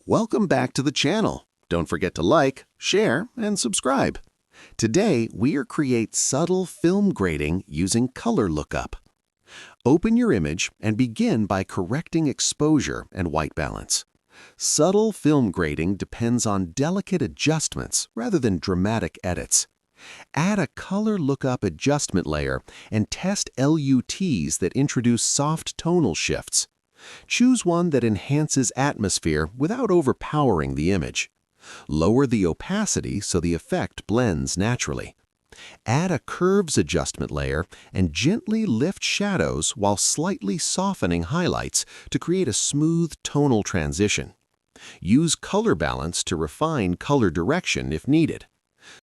Welcome back to the channel. Don't forget to like, share, and subscribe. Today, we are create subtle film grading using color lookup. Open your image and begin by correcting exposure and white balance. Subtle film grading depends on delicate adjustments rather than dramatic edits. Add a color lookup adjustment layer and test LUTs that introduce soft tonal shifts. Choose one that enhances atmosphere without overpowering the image. Lower the opacity so the effect blends naturally. Add a curves adjustment layer and gently lift shadows while slightly softening highlights to create a smooth tonal transition. Use color balance to refine color direction if needed.